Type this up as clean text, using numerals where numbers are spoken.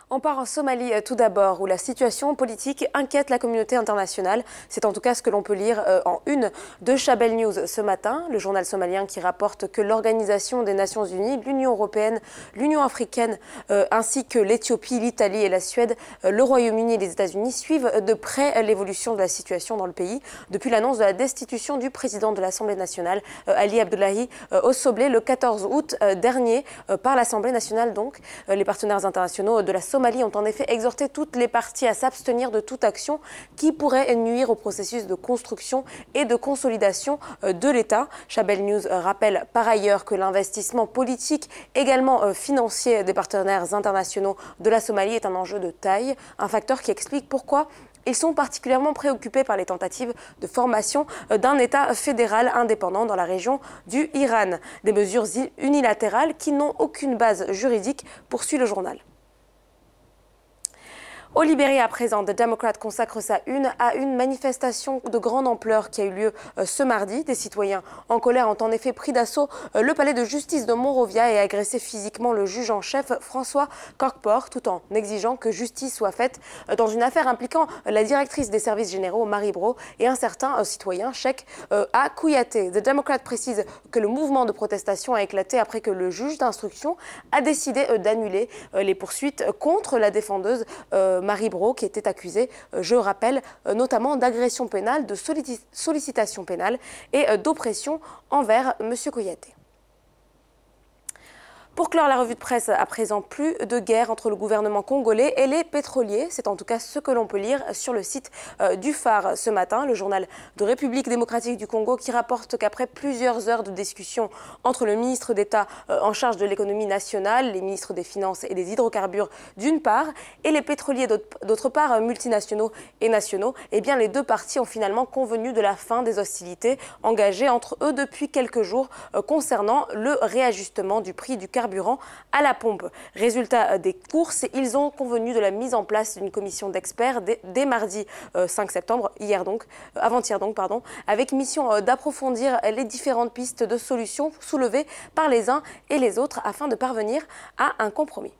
On part en Somalie tout d'abord, où la situation politique inquiète la communauté internationale. C'est en tout cas ce que l'on peut lire en une de Chabel News ce matin, le journal somalien qui rapporte que l'Organisation des Nations Unies, l'Union européenne, l'Union africaine, ainsi que l'Éthiopie, l'Italie et la Suède, le Royaume-Uni et les États-Unis suivent de près l'évolution de la situation dans le pays depuis l'annonce de la destitution du président de l'Assemblée nationale, Ali Abdullahi Osoblet, le 14 août dernier par l'Assemblée nationale. Donc, les partenaires internationaux de la Somalie ont en effet exhorté toutes les parties à s'abstenir de toute action qui pourrait nuire au processus de construction et de consolidation de l'État. Chabel News rappelle par ailleurs que l'investissement politique, également financier des partenaires internationaux de la Somalie est un enjeu de taille, un facteur qui explique pourquoi ils sont particulièrement préoccupés par les tentatives de formation d'un État fédéral indépendant dans la région du Hiran. Des mesures unilatérales qui n'ont aucune base juridique, poursuit le journal. Au Libéria à présent, The Democrat consacre sa une à une manifestation de grande ampleur qui a eu lieu ce mardi. Des citoyens en colère ont en effet pris d'assaut le palais de justice de Monrovia et agressé physiquement le juge en chef François Corkpor, tout en exigeant que justice soit faite dans une affaire impliquant la directrice des services généraux Marie Braud et un certain citoyen Cheikh à Kouyaté. The Democrat précise que le mouvement de protestation a éclaté après que le juge d'instruction a décidé d'annuler les poursuites contre la défendeuse Marie Braud, qui était accusée, je rappelle, notamment d'agression pénale, de sollicitation pénale et d'oppression envers M. Kouyaté. Pour clore la revue de presse, à présent, plus de guerre entre le gouvernement congolais et les pétroliers. C'est en tout cas ce que l'on peut lire sur le site du Phare ce matin, le journal de République démocratique du Congo, qui rapporte qu'après plusieurs heures de discussion entre le ministre d'État en charge de l'économie nationale, les ministres des Finances et des hydrocarbures d'une part, et les pétroliers d'autre part, multinationaux et nationaux, eh bien les deux parties ont finalement convenu de la fin des hostilités engagées entre eux depuis quelques jours concernant le réajustement du prix du carburant à la pompe. Résultat des courses, ils ont convenu de la mise en place d'une commission d'experts dès mardi 5 septembre, avant-hier donc, avec mission d'approfondir les différentes pistes de solutions soulevées par les uns et les autres afin de parvenir à un compromis.